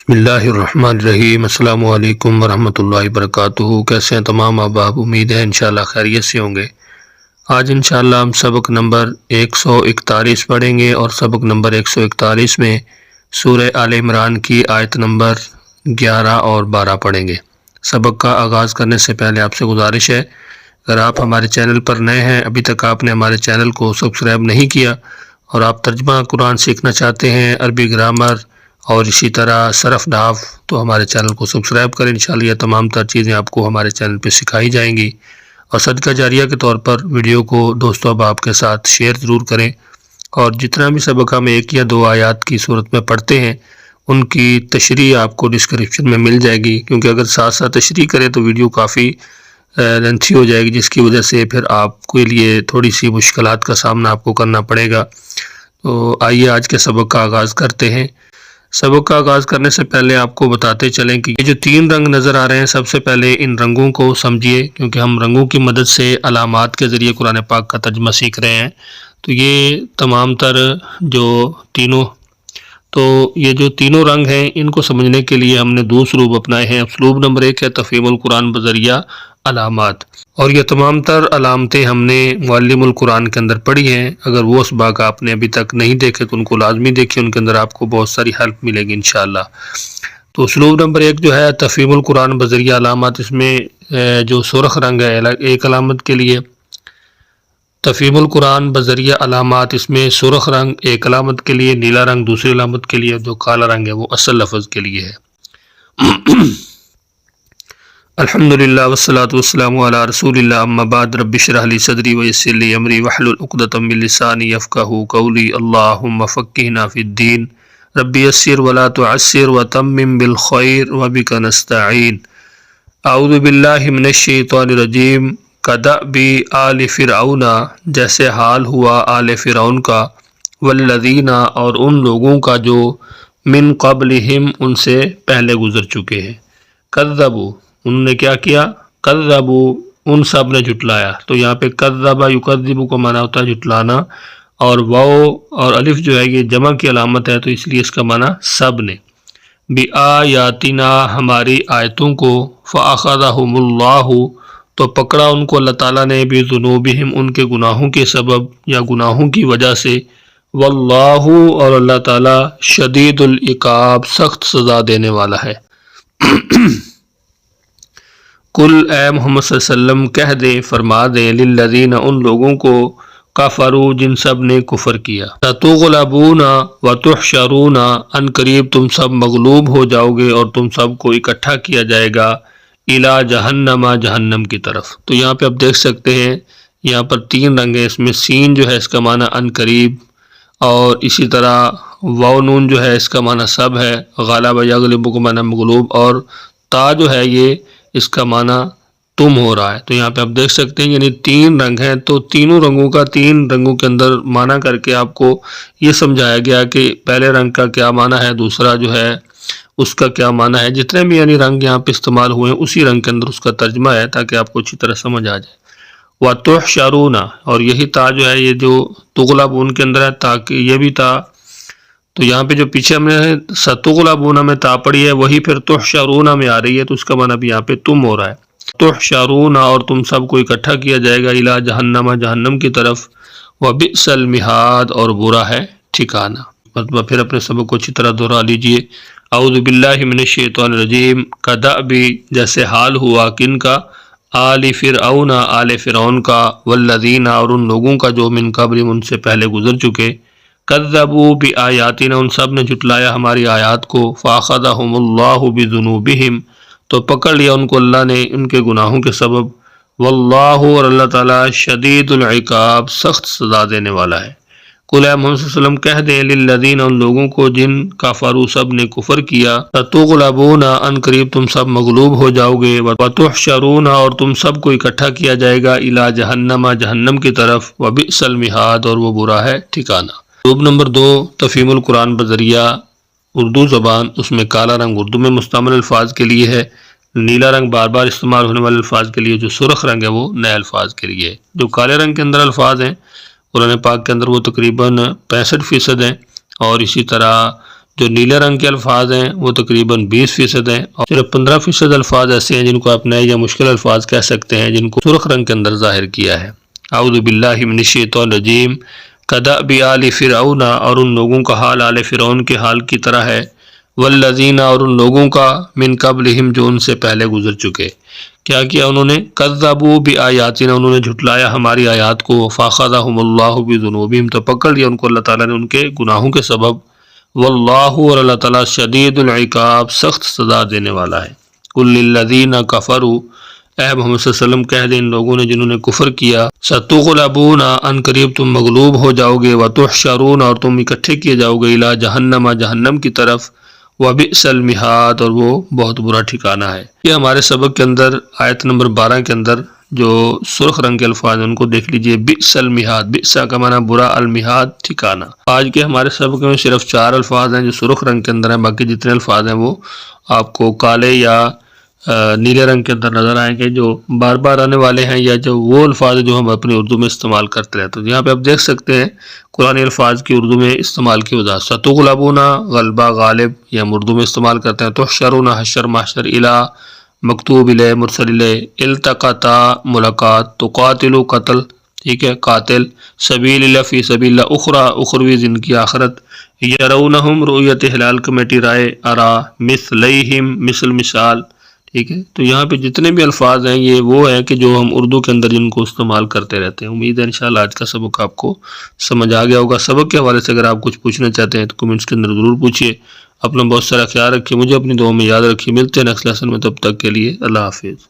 بسم اللہ الرحمن الرحیم۔ السلام علیکم ورحمۃ اللہ وبرکاتہ۔ کیسے ہیں تمام احباب؟ امید ہے انشاءاللہ خیریت سے ہوں گے۔ آج انشاءاللہ ہم سبق نمبر 141 پڑھیں گے اور سبق نمبر 141 میں سورہ آل عمران کی آیت نمبر 11 اور 12 پڑھیں گے۔ سبق کا آغاز کرنے سے پہلے آپ سے گزارش ہے، اگر آپ ہمارے چینل پر نئے ہیں، ابھی تک آپ نے ہمارے چینل کو سبسکرائب نہیں کیا اور آپ ترجمہ قرآن سیکھنا چاہتے ہیں، عربی گرامر اور اسی طرح صرف نحو، تو ہمارے چینل کو سبسکرائب کریں۔ انشاءاللہ یہ تمام تر چیزیں آپ کو ہمارے چینل پہ سکھائی جائیں گی، اور صدقہ جاریہ کے طور پر ویڈیو کو دوستوں احباب کے ساتھ شیئر ضرور کریں، اور جتنا بھی سبق ہم 1 یا 2 آیات کی صورت میں پڑھتے ہیں ان کی تشریح آپ کو ڈسکرپشن میں مل جائے گی، کیونکہ اگر ساتھ ساتھ تشریح کریں تو ویڈیو کافی لینتھی ہو جائے گی، جس کی وجہ سے پھر آپ کے لیے تھوڑی سی مشکلات کا سامنا آپ کو کرنا پڑے گا۔ تو آئیے آج کے سبق کا آغاز کرتے ہیں۔ سبق کا آغاز کرنے سے پہلے آپ کو بتاتے چلیں کہ یہ جو 3 رنگ نظر آ رہے ہیں، سب سے پہلے ان رنگوں کو سمجھیے، کیونکہ ہم رنگوں کی مدد سے علامات کے ذریعے قرآن پاک کا ترجمہ سیکھ رہے ہیں۔ تو یہ تمام تر یہ جو تینوں رنگ ہیں، ان کو سمجھنے کے لیے ہم نے 2 اسلوب اپنائے ہیں۔ اسلوب نمبر 1 ہے تفہیم القرآن بذریعہ علامات، اور یہ تمام تر علامتیں ہم نے معلم القرآن کے اندر پڑھی ہیں۔ اگر وہ اسباق آپ نے ابھی تک نہیں دیکھے تو ان کو لازمی دیکھیں، ان کے اندر آپ کو بہت ساری ہیلپ ملے گی انشاءاللہ۔ تو اسلوب نمبر 1 جو ہے تفہیم القرآن بذریعہ علامات، اس میں جو سرخ رنگ ہے ایک علامت کے لیے، تفہیم القرآن بذریعہ علامات اس میں سرخ رنگ ایک علامت کے لیے، نیلا رنگ دوسری علامت کے لیے، جو کالا رنگ ہے وہ اصل لفظ کے لیے ہے۔ الحمدللہ والصلاة والسلام علی رسول اللہ، اما بعد، رب اشرح لی صدری ویسر لی امری واحلل عقدۃ من لسانی یفقہوا قولی، اللہم فقہنا فی الدین، رب یسر ولا تعسر وتمم بالخیر وبک نستعین۔ اعوذ باللہ من الشیطان الرجیم، کدأب آل فرعون، جیسے حال ہوا آل فرعون کا، والذین، اور ان لوگوں کا جو من قبلہم، ان سے پہلے گزر چکے ہیں۔ کذبوا، انہوں نے کیا کیا؟ کذبوا، ان سب نے جھٹلایا۔ تو یہاں پہ کذب یکذب کا معنی ہوتا ہے جھٹلانا، اور واو اور الف جو ہے یہ جمع کی علامت ہے، تو اس لیے اس کا معنی سب نے۔ بآیاتنا، ہماری آیتوں کو، فأخذہم اللہ، تو پکڑا ان کو اللہ تعالیٰ نے، بذنوبہم، ان کے گناہوں کے سبب یا گناہوں کی وجہ سے، واللہ، اور اللہ تعالیٰ، شدید العقاب، سخت سزا دینے والا ہے۔ قل، اے محمد صلی اللہ علیہ وسلم کہہ دیں، فرما دیں، للذین، ان لوگوں کو، کفروا، جن سب نے کفر کیا، ستغلبون وتحشرون، ان قریب تم سب مغلوب ہو جاؤ گے اور تم سب کو اکٹھا کیا جائے گا، الی جہنم، جہنم کی طرف۔ تو یہاں پہ آپ دیکھ سکتے ہیں، یہاں پر 3 رنگ ہیں، اس میں سین جو ہے اس کا معنی ان قریب، اور اسی طرح واو نون جو ہے اس کا معنی سب ہے، غالب یغلب کا معنی مغلوب، اور تا جو ہے یہ اس کا معنی تم ہو رہا ہے۔ تو یہاں پہ آپ دیکھ سکتے ہیں، یعنی 3 رنگ ہیں، تو تینوں رنگوں کا 3 رنگوں کے اندر معنی کر کے آپ کو یہ سمجھایا گیا کہ پہلے رنگ کا کیا معنی ہے، دوسرا جو ہے اس کا کیا معنی ہے، جتنے بھی یعنی رنگ یہاں پہ استعمال ہوئے ہیں اسی رنگ کے اندر اس کا ترجمہ ہے، تاکہ آپ کو اچھی طرح سمجھ آ جائے۔ وَتُحْشَرُونَ، اور یہی تا جو ہے یہ جو تغلبون کے اندر ہے، تاکہ یہ بھی تا، تو یہاں پہ جو پیچھے ہم نے ستغلبون میں تا پڑھی ہے، وہی پھر تحشرون میں آ رہی ہے، تو اس کا معنی بھی یہاں پہ تم ہو رہا ہے۔ تحشرون، اور تم سب کو اکٹھا کیا جائے گا، الی جہنم، جہنم کی طرف، وبئس المہاد، اور برا ہے ٹھکانہ۔ پھر اپنے سبق کو اچھی طرح دہرا لیجئے۔ اعوذ باللہ من الشیطان الرجیم، کدأب، جیسے حال ہوا کن کا؟ آل فرعون، آل فرعون کا، والذین، اور ان لوگوں کا جو من قبل، ان سے پہلے گزر چکے، کذبوا بآیاتنا، ان سب نے جھٹلایا ہماری آیات کو، فأخذہم اللہ بذنوبہم، تو پکڑ لیا ان کو اللہ نے ان کے گناہوں کے سبب، واللہ، اور اللہ تعالیٰ، شدید العقاب، سخت سزا دینے والا ہے۔ قل، اے محمد صلی اللہ علیہ وسلم کہہ دیں، للذین، ان لوگوں کو جن کفروا، سب نے کفر کیا، ستغلبون، ان قریب تم سب مغلوب ہو جاؤ گے، وتحشرون، اور تم سب کو اکٹھا کیا جائے گا، الی جہنم، جہنم کی طرف، وبئس المہاد، اور وہ برا ہے ٹھکانہ۔ اسلوب نمبر 2 تفہیم القرآن بذریعہ اردو زبان، اس میں کالا رنگ اردو میں مستعمل الفاظ کے لیے ہے، نیلا رنگ بار بار استعمال ہونے والے الفاظ کے لیے، جو سرخ رنگ ہے وہ نئے الفاظ کے لیے ہے۔ جو کالے رنگ کے اندر الفاظ ہیں قرآن پاک کے اندر وہ تقریباً 65% ہیں، اور اسی طرح جو نیلے رنگ کے الفاظ ہیں وہ تقریباً 20% ہیں، اور صرف 15% الفاظ ایسے ہیں جن کو آپ نئے یا مشکل الفاظ کہہ سکتے ہیں، جن کو سرخ رنگ کے اندر ظاہر کیا ہے۔ اعوذ باللہ من الشیطان الرجیم، کدأب آل فرعون، اور ان لوگوں کا حال آل فرعون کے حال کی طرح ہے، والذین، اور ان لوگوں کا من قبلہم جو ان سے پہلے گزر چکے۔ کیا کیا انہوں نے؟ کذبوا بآیاتنا، انہوں نے جھٹلایا ہماری آیات کو، فاخذہم اللہ بذنوبہم، تو پکڑ لیا ان کو اللہ تعالیٰ نے ان کے گناہوں کے سبب، واللہ، اور اللہ تعالیٰ شدید العقاب، سخت سزا دینے والا ہے۔ قل للذین کفروا، اے محمد صلی اللہ علیہ وسلم کہہ دیں ان لوگوں نے جنہوں نے کفر کیا، ستغلبون، ان قریب تم مغلوب ہو جاؤ گے، وتحشرون، اور تم اکٹھے کیے جاؤ گے، الی جہنم، جہنم کی طرف، وبئس المہاد، اور وہ بہت برا ٹھکانہ ہے۔ یہ ہمارے سبق کے اندر آیت نمبر 12 کے اندر جو سرخ رنگ کے الفاظ ہیں ان کو دیکھ لیجئے۔ بئس المہاد، بئس کا معنی برا، المہاد ٹھکانہ۔ آج کے ہمارے سبق میں صرف 4 الفاظ ہیں جو سرخ رنگ کے اندر ہیں، باقی جتنے الفاظ ہیں وہ آپ کو کالے یا نیلے رنگ کے اندر نظر آئیں گے، جو بار بار آنے والے ہیں، یا جو وہ الفاظ ہیں جو ہم اپنی اردو میں استعمال کرتے رہتے ہیں۔ یہاں پہ آپ دیکھ سکتے ہیں قرآنی الفاظ کی اردو میں استعمال کی وضاحت۔ ستغلبون، غلبہ، غالب، یہ ہم اردو میں استعمال کرتے ہیں۔ تحشرون، حشر، محشر، الی، مکتوب الیہ، مرسل الیہ، التقطا، ملاقات، تقاتل، قتل، ٹھیک ہے، قاتل، سبیل اللہ، فی سبیل اللہ، اخری، اخروی، زندگی آخرت، یرونہم، رؤیت ہلال کمیٹی رائے، ارا، مثلیہم، مثل، مثال، ٹھیک ہے۔ تو یہاں پہ جتنے بھی الفاظ ہیں یہ وہ ہیں کہ جو ہم اردو کے اندر جن کو استعمال کرتے رہتے ہیں۔ امید ہے انشاءاللہ آج کا سبق آپ کو سمجھ آ گیا ہوگا۔ سبق کے حوالے سے اگر آپ کچھ پوچھنا چاہتے ہیں تو کمنٹس کے اندر ضرور پوچھیے۔ اپنا بہت سارا خیال رکھیے، مجھے اپنی دعاؤں میں یاد رکھیے۔ ملتے ہیں نیکسٹ لیسن میں، تب تک کے لیے اللہ حافظ۔